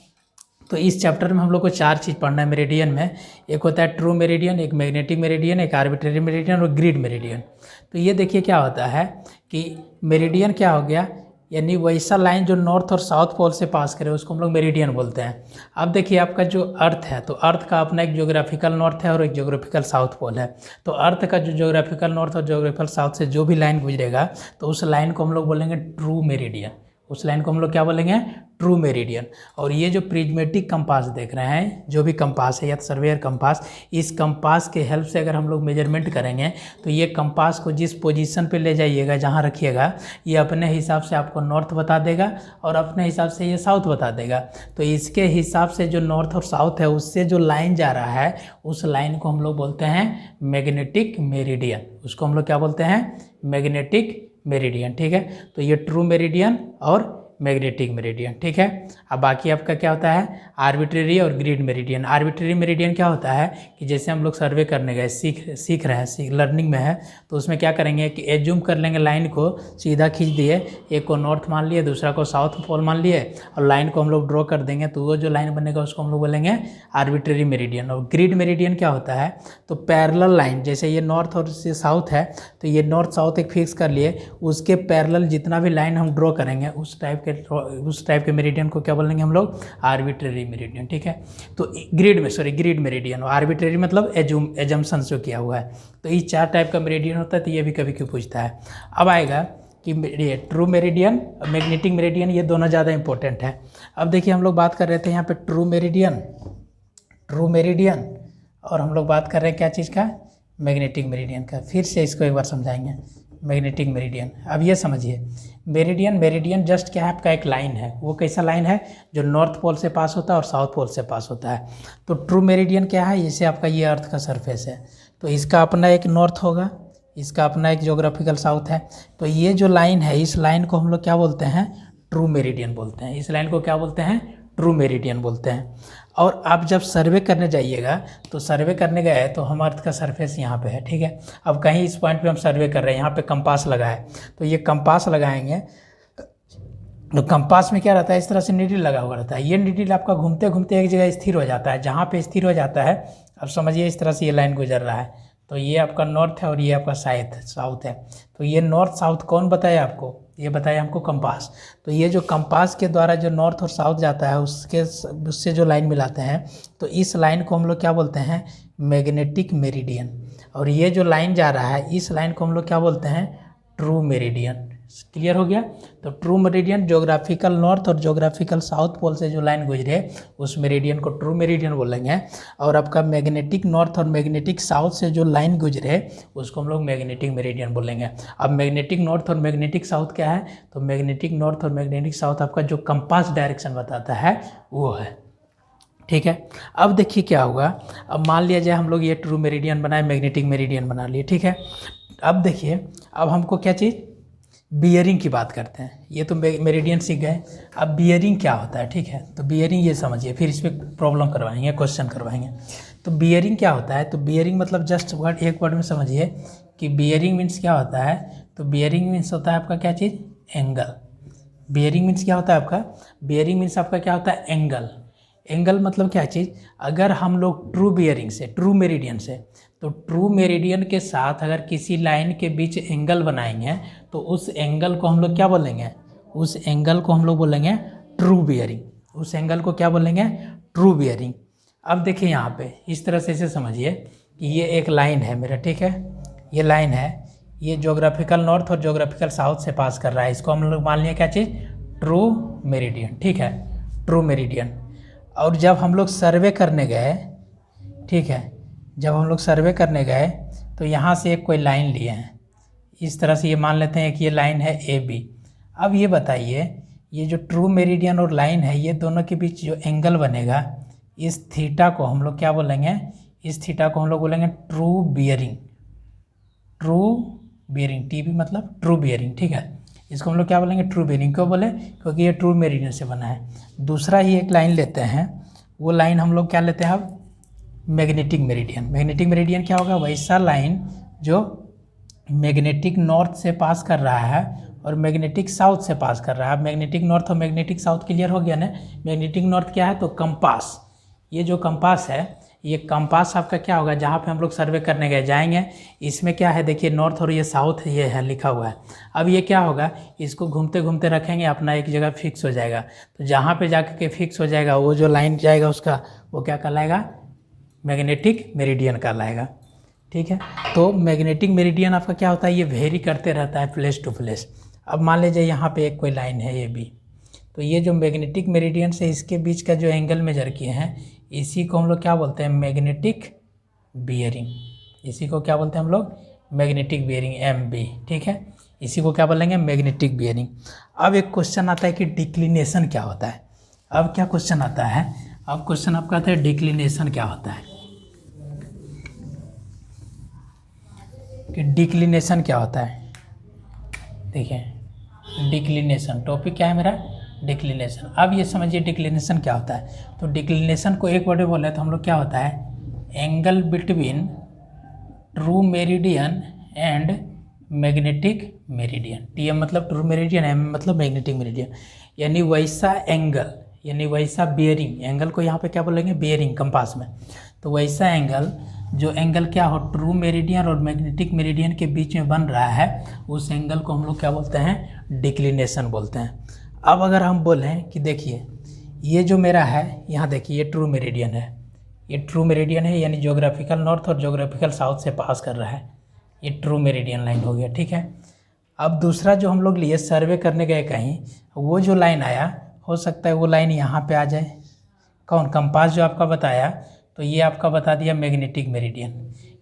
तो इस चैप्टर में हम लोग को 4 चीज़ पढ़ना है मेरिडियन में। एक होता है ट्रू मेरिडियन, एक मैग्नेटिक मेरिडियन, एक आर्बिट्रेरी मेरिडियन और ग्रिड मेरिडियन। तो ये देखिए क्या होता है कि मेरिडियन क्या हो गया, यानी वैसा लाइन जो नॉर्थ और साउथ पोल से पास करे उसको हम लोग मेरिडियन बोलते हैं। अब देखिए आपका जो अर्थ है, तो अर्थ का अपना एक ज्योग्राफिकल नॉर्थ है और एक ज्योग्राफिकल साउथ पोल है। तो अर्थ का जो ज्योग्राफिकल नॉर्थ और ज्योग्राफिकल साउथ से जो भी लाइन गुजरेगा तो उस लाइन को हम लोग बोलेंगे ट्रू मेरिडियन। उस लाइन को हम लोग क्या बोलेंगे, ट्रू मेरिडियन। और ये जो प्रिज्मेटिक कंपास देख रहे हैं, जो भी कंपास है या सर्वेयर कंपास, इस कंपास के हेल्प से अगर हम लोग मेजरमेंट करेंगे तो ये कंपास को जिस पोजीशन पे ले जाइएगा, जहाँ रखिएगा, ये अपने हिसाब से आपको नॉर्थ बता देगा और अपने हिसाब से ये साउथ बता देगा। तो इसके हिसाब से जो नॉर्थ और साउथ है उससे जो लाइन जा रहा है उस लाइन को हम लोग बोलते हैं मैग्नेटिक मेरिडियन। उसको हम लोग क्या बोलते हैं, मैग्नेटिक मेरिडियन। ठीक है, तो ये ट्रू मेरिडियन और मैग्नेटिक मेरिडियन। ठीक है, अब बाकी आपका क्या होता है, आर्बिट्रेरी और ग्रिड मेरिडियन। आर्बिट्रेरी मेरिडियन क्या होता है कि जैसे हम लोग सर्वे करने गए, सीख रहे हैं, लर्निंग में है, तो उसमें क्या करेंगे कि एज्यूम कर लेंगे, लाइन को सीधा खींच दिए, एक को नॉर्थ मान लिए, दूसरा को साउथ पोल मान लिए, और लाइन को हम लोग ड्रॉ कर देंगे, तो वो जो लाइन बनेगा उसको हम लोग बोलेंगे आर्बिट्रेरी मेरिडियन। और ग्रिड मेरिडियन क्या होता है, तो पैरेलल लाइन, जैसे ये नॉर्थ और साउथ है तो ये नॉर्थ साउथ एक फिक्स कर लिए, उसके पैरेलल जितना भी लाइन हम ड्रॉ करेंगे उस टाइप के मेरिडियन को क्या बोलेंगे हम लोग, आर्बिट्रेरी मेरिडियन। ठीक है, तो ग्रिड मेरिडियन, आर्बिट्रेरी मतलब एजम्पशन जो किया हुआ है। तो ये 4 टाइप का मेरिडियन होता है, तो ये भी कभी क्यों पूछता है। अब आएगा कि ट्रू मेरिडियन और मैग्नेटिक मेरिडियन ये दोनों ज़्यादा इंपॉर्टेंट है। अब देखिए हम लोग बात कर रहे थे यहाँ पे ट्रू मेरिडियन और हम लोग बात कर रहे हैं क्या चीज़ का, मैग्नेटिक मेरिडियन का। फिर से इसको एक बार समझाएंगे, मैग्नेटिक मेरिडियन। अब ये समझिए मेरिडियन जस्ट क्या है, आपका एक लाइन है। वो कैसा लाइन है, जो नॉर्थ पोल से पास होता है और साउथ पोल से पास होता है। तो ट्रू मेरिडियन क्या है, जैसे आपका ये अर्थ का सरफेस है, तो इसका अपना एक नॉर्थ होगा, इसका अपना एक ज्योग्राफिकल साउथ है। तो ये जो लाइन है, इस लाइन को हम लोग क्या बोलते हैं, ट्रू मेरिडियन बोलते हैं। इस लाइन को क्या बोलते हैं, ट्रू मेरिडियन बोलते हैं। और आप जब सर्वे करने जाइएगा, तो सर्वे करने गए तो हम अर्थ का सरफेस यहाँ पे है, ठीक है। अब कहीं इस पॉइंट पे हम सर्वे कर रहे हैं, यहाँ पे कंपास लगा है, तो ये कंपास लगाएंगे, तो कंपास में क्या रहता है, इस तरह से नीडल लगा हुआ रहता है। ये नीडल आपका घूमते घूमते एक जगह स्थिर हो जाता है। जहाँ पे स्थिर हो जाता है, अब समझिए इस तरह से ये लाइन गुजर रहा है, तो ये आपका नॉर्थ है और ये आपका साउथ है। तो ये नॉर्थ साउथ कौन बताया आपको, ये बताया हमको कंपास। तो ये जो कंपास के द्वारा जो नॉर्थ और साउथ जाता है, उससे जो लाइन मिलाते हैं, तो इस लाइन को हम लोग क्या बोलते हैं, मैग्नेटिक मेरिडियन। और ये जो लाइन जा रहा है, इस लाइन को हम लोग क्या बोलते हैं, ट्रू मेरिडियन। क्लियर हो गया। तो ट्रू मेरिडियन ज्योग्राफिकल नॉर्थ और ज्योग्राफिकल साउथ पोल से जो लाइन गुजरे, उस मेरिडियन को ट्रू मेरिडियन बोलेंगे। और आपका मैग्नेटिक नॉर्थ और मैग्नेटिक साउथ से जो लाइन गुजरे, उसको हम लोग मैग्नेटिक मेरिडियन बोलेंगे। अब मैग्नेटिक नॉर्थ और मैग्नेटिक साउथ क्या है, तो मैग्नेटिक नॉर्थ और मैग्नेटिक साउथ आपका जो कंपास डायरेक्शन बताता है वो है, ठीक है। अब देखिए क्या होगा, अब मान लिया जाए हम लोग ये ट्रू मेरिडियन बनाए, मैग्नेटिक मेरिडियन बना लिए, ठीक है। अब देखिए, अब हमको क्या चीज़, बियरिंग की बात करते हैं। ये तो मेरिडियन सीख गए, अब बियरिंग क्या होता है, ठीक है। तो बियरिंग ये समझिए, फिर इस पर प्रॉब्लम करवाएंगे, क्वेश्चन करवाएंगे। तो बियरिंग क्या होता है, तो बियरिंग मतलब जस्ट वर्ड, एक वर्ड में समझिए कि बियरिंग मीन्स क्या होता है। तो बियरिंग मीन्स होता है आपका क्या चीज़, एंगल। बियरिंग मीन्स क्या होता है आपका, बियरिंग मीन्स आपका क्या होता है, एंगल। एंगल मतलब क्या चीज़, अगर हम लोग ट्रू बियरिंग से, ट्रू मेरिडियन से, तो ट्रू मेरिडियन के साथ अगर किसी लाइन के बीच एंगल बनाएंगे, तो उस एंगल को हम लोग क्या बोलेंगे, उस एंगल को हम लोग बोलेंगे ट्रू बियरिंग। उस एंगल को क्या बोलेंगे, ट्रू बियरिंग। अब देखिए यहाँ पे इस तरह से इसे समझिए कि ये एक लाइन है मेरा, ठीक है। ये लाइन है, ये ज्योग्राफिकल नॉर्थ और ज्योग्राफिकल साउथ से पास कर रहा है। इसको हम लोग मान लिया क्या चीज़, ट्रू मेरिडियन, ठीक है, ट्रू मेरिडियन। और जब हम लोग सर्वे करने गए, ठीक है, जब हम लोग सर्वे करने गए, तो यहाँ से एक कोई लाइन लिए हैं, इस तरह से ये मान लेते हैं कि ये लाइन है AB। अब ये बताइए, ये जो ट्रू मेरिडियन और लाइन है, ये दोनों के बीच जो एंगल बनेगा, इस थीटा को हम लोग क्या बोलेंगे, इस थीटा को हम लोग बोलेंगे true bearing. True bearing, TB मतलब ट्रू बियरिंग, ठीक है। इसको हम लोग क्या बोलेंगे, ट्रू बियरिंग। क्यों बोले, क्योंकि ये ट्रू मेरिडियन से बना है। दूसरा ही एक लाइन लेते हैं, वो लाइन हम लोग क्या लेते हैं अब, मैग्नेटिक मेरिडियन। मैग्नेटिक मेरिडियन क्या होगा, वैसा लाइन जो मैग्नेटिक नॉर्थ से पास कर रहा है और मैग्नेटिक साउथ से पास कर रहा है। मैग्नेटिक नॉर्थ और मैग्नेटिक साउथ क्लियर हो गया ना। मैग्नेटिक नॉर्थ क्या है, तो कंपास। ये जो कंपास है, ये कंपास आपका क्या होगा, जहाँ पे हम लोग सर्वे करने गए जाएंगे, इसमें क्या है देखिए, नॉर्थ और ये साउथ ये है लिखा हुआ है। अब ये क्या होगा, इसको घूमते घूमते रखेंगे, अपना एक जगह फिक्स हो जाएगा। तो जहाँ पे जाकर के फिक्स हो जाएगा, वो जो लाइन जाएगा उसका, वो क्या कहलाएगा, मैग्नेटिक मेरिडियन कहलाएगा, ठीक है। तो मैग्नेटिक मेरिडियन आपका क्या होता है, ये वेरी करते रहता है प्लेस टू प्लेस। अब मान लीजिए यहाँ पे एक कोई लाइन है AB, तो ये जो मैग्नेटिक मेरिडियन से इसके बीच का जो एंगल मेजर किए हैं, इसी को हम लोग क्या बोलते हैं, मैग्नेटिक बियरिंग। इसी को क्या बोलते हैं हम लोग, मैग्नेटिक बियरिंग, MB, ठीक है। इसी को क्या बोलेंगे, मैग्नेटिक बियरिंग। अब एक क्वेश्चन आता है कि डिक्लिनेशन क्या होता है। अब क्या क्वेश्चन आता है, अब क्वेश्चन आपका आता है डिक्लिनेशन क्या होता है, कि डिक्लिनेशन क्या होता है। देखिए डिक्लिनेशन टॉपिक क्या है मेरा, डिक्लिनेशन। अब ये समझिए डिक्लिनेशन क्या होता है। तो डिक्लिनेशन को एक वर्ड में बोले तो हम लोग क्या होता है, angle between true meridian and magnetic meridian. TM मतलब ट्रू मेरिडियन, M मतलब मैग्नेटिक मेरिडियन। यानी वैसा एंगल, यानी वैसा बियरिंग, एंगल को यहाँ पे क्या बोलेंगे, बियरिंग, कंपास में। तो वैसा एंगल, जो एंगल क्या हो, ट्रू मेरिडियन और मैग्नेटिक मेरिडियन के बीच में बन रहा है, उस एंगल को हम लोग क्या बोलते हैं, डिक्लिनेशन बोलते हैं। अब अगर हम बोलें कि देखिए ये जो मेरा है, यहाँ देखिए ये ट्रू मेरिडियन है, ये ट्रू मेरिडियन है, यानी ज्योग्राफिकल नॉर्थ और ज्योग्राफिकल साउथ से पास कर रहा है, ये ट्रू मेरिडियन लाइन हो गया, ठीक है। अब दूसरा जो हम लोग लिए सर्वे करने गए कहीं, वो जो लाइन आया हो सकता है वो लाइन यहाँ पे आ जाए। कौन? कंपास जो आपका बताया, तो ये आपका बता दिया मैग्नेटिक मेरिडियन,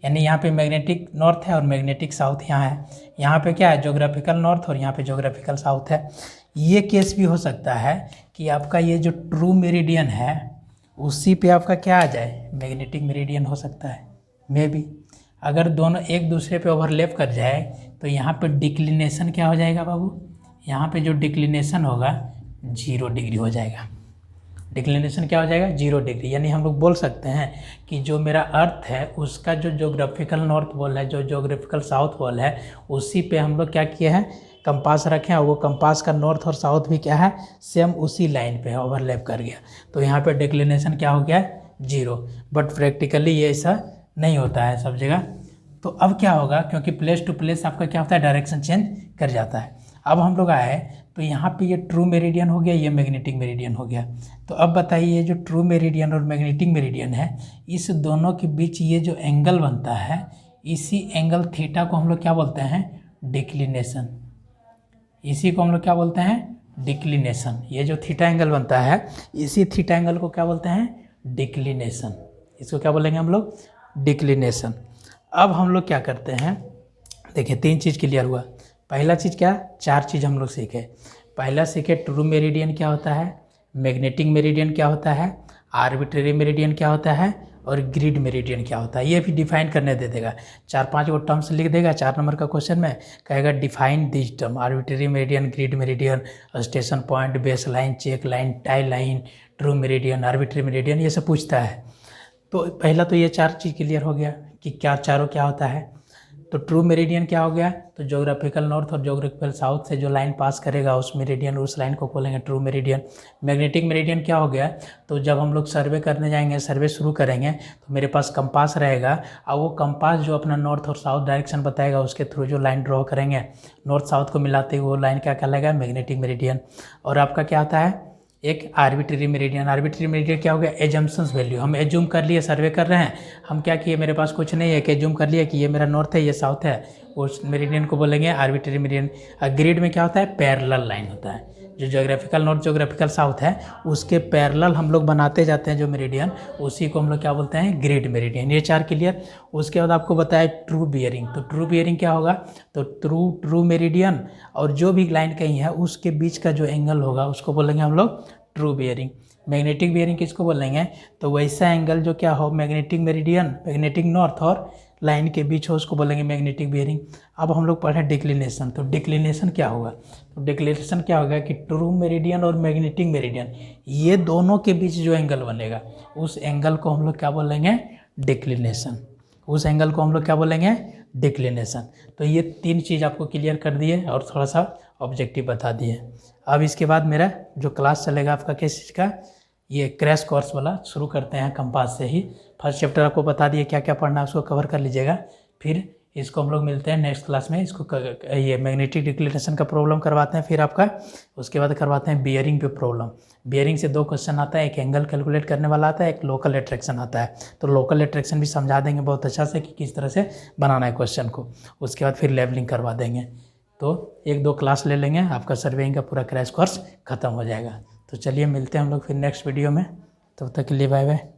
यानी यहाँ पे मैग्नेटिक नॉर्थ है और मैग्नेटिक साउथ यहाँ है। यहाँ पे क्या है? ज्योग्राफिकल नॉर्थ और यहाँ पे ज्योग्राफिकल साउथ है। ये केस भी हो सकता है कि आपका ये जो ट्रू मेरिडियन है उसी पे आपका क्या आ जाए? मैग्नेटिक मेरिडियन हो सकता है मे बी। अगर दोनों एक दूसरे पे ओवरलैप कर जाए तो यहाँ पे डिक्लिनेशन क्या हो जाएगा बाबू? यहाँ पे जो डिक्लिनेशन होगा 0 डिग्री हो जाएगा। डिक्लिनेशन क्या हो जाएगा? 0 डिग्री। यानी हम लोग बोल सकते हैं कि जो मेरा अर्थ है उसका जो ज्योग्राफिकल नॉर्थ पोल है, जो ज्योग्राफिकल साउथ पोल है, उसी पे हम लोग क्या किए हैं? कंपास रखें, और वो कंपास का नॉर्थ और साउथ भी क्या है? सेम उसी लाइन पे ओवरलैप कर गया। तो यहाँ पे डिक्लिनेशन क्या हो गया? 0। बट प्रैक्टिकली ये ऐसा नहीं होता है सब जगह। तो अब क्या होगा? क्योंकि प्लेस टू प्लेस आपका क्या होता है? डायरेक्शन चेंज कर जाता है। अब हम लोग आए तो यहाँ पे ये ट्रू मेरिडियन हो गया, ये मैग्नेटिक मेरिडियन हो गया। तो अब बताइए ये जो ट्रू मेरिडियन और मैग्नेटिक मेरिडियन है, इस दोनों के बीच ये जो एंगल बनता है, इसी एंगल थीटा को हम लोग क्या बोलते हैं? डिक्लिनेशन। इसी को हम लोग क्या बोलते हैं? डिक्लिनेशन। ये जो थीटा एंगल बनता है, इसी थीटा एंगल को क्या बोलते हैं? डिक्लिनेशन। इसको क्या बोलेंगे हम लोग? डिक्लिनेशन। अब हम लोग क्या करते हैं? देखिए 3 चीज़ क्लियर हुआ। पहला चीज़ क्या? 4 चीज़ हम लोग सीखे। पहला सीखे ट्रू मेरिडियन क्या होता है, मैग्नेटिक मेरिडियन क्या होता है, आर्बिट्रेरी मेरिडियन क्या होता है, और ग्रिड मेरिडियन क्या होता है। ये भी डिफाइन करने दे देगा। 4-5 वो टर्म्स लिख देगा 4 नंबर का क्वेश्चन में, कहेगा define this term, arbitrary meridian, grid meridian, station point, base line, check line, tie line, true meridian, arbitrary meridian, ये सब पूछता है। तो पहला तो ये 4 चीज़ क्लियर हो गया कि क्या चारों क्या होता है। तो ट्रू मेरिडियन क्या हो गया? तो ज्योग्राफिकल नॉर्थ और ज्योग्राफिकल साउथ से जो लाइन पास करेगा उस मेरिडियन, उस लाइन को बोलेंगे ट्रू मेरिडियन। मैग्नेटिक मेरिडियन क्या हो गया? तो जब हम लोग सर्वे करने जाएंगे, सर्वे शुरू करेंगे, तो मेरे पास कंपास रहेगा, और वो कंपास जो अपना नॉर्थ और साउथ डायरेक्शन बताएगा उसके थ्रू जो लाइन ड्रॉ करेंगे, नॉर्थ साउथ को मिलाते हुए वो लाइन क्या कहलाएगा? Magnetic meridian. और आपका क्या आता है? एक आर्बिट्रेरी मेरिडियन। आर्बिट्रेरी मेरिडियन क्या हो गया? Assumptions value. हम एज्यूम कर लिए, सर्वे कर रहे हैं, हम क्या किए? मेरे पास कुछ नहीं है कि एज्यूम कर लिया कि ये मेरा नॉर्थ है, ये साउथ है, उस मेरिडियन को बोलेंगे आर्बिट्रेरी मेरिडियन। ग्रिड में क्या होता है? पैरेलल लाइन होता है। जो ज्योग्राफिकल नॉर्थ, ज्योग्राफिकल साउथ है, उसके पैरेलल हम लोग बनाते जाते हैं जो मेरिडियन, उसी को हम लोग क्या बोलते हैं? Grid meridian. ये 4 क्लियर। उसके बाद आपको बताया ट्रू बियरिंग। तो ट्रू बियरिंग क्या होगा? तो ट्रू मेरिडियन और जो भी लाइन कहीं है उसके बीच का जो एंगल होगा उसको बोलेंगे हम लोग ट्रू बियरिंग। मैग्नेटिक बियरिंग किसको बोलेंगे? तो वैसा एंगल जो क्या हो मैग्नेटिक मेरिडियन, मैग्नेटिक नॉर्थ और लाइन के बीच हो उसको बोलेंगे मैग्नेटिक बियरिंग। अब हम लोग पढ़े डिक्लिनेशन। तो डिक्लिनेशन क्या होगा? तो डिक्लिनेशन क्या होगा कि ट्रू मेरिडियन और मैग्नेटिक मेरिडियन, ये दोनों के बीच जो एंगल बनेगा उस एंगल को हम लोग क्या बोलेंगे? डिक्लिनेशन। उस एंगल को हम लोग क्या बोलेंगे? डिक्लिनेशन। तो ये 3 चीज़ आपको क्लियर कर दिए और थोड़ा सा ऑब्जेक्टिव बता दिए। अब इसके बाद मेरा जो क्लास चलेगा आपका किस चीज़ का? ये क्रैश कोर्स वाला शुरू करते हैं कंपास से ही। फर्स्ट चैप्टर आपको बता दिए क्या क्या पढ़ना है, उसको कवर कर लीजिएगा। फिर इसको हम लोग मिलते हैं नेक्स्ट क्लास में। इसको ये मैग्नेटिक डिक्लिनेशन का प्रॉब्लम करवाते हैं, फिर आपका उसके बाद करवाते हैं बियरिंग पे प्रॉब्लम। बियरिंग से 2 क्वेश्चन आता है, एक एंगल कैलकुलेट करने वाला आता है, एक लोकल अट्रैक्शन आता है। तो लोकल अट्रैक्शन भी समझा देंगे बहुत अच्छा से कि किस तरह से बनाना है क्वेश्चन को। उसके बाद फिर लेवलिंग करवा देंगे। तो 1-2 क्लास ले लेंगे, आपका सर्वेइंग का पूरा क्रैश कोर्स खत्म हो जाएगा। तो चलिए मिलते हैं हम लोग फिर नेक्स्ट वीडियो में। तब तक के लिए बाय बाय।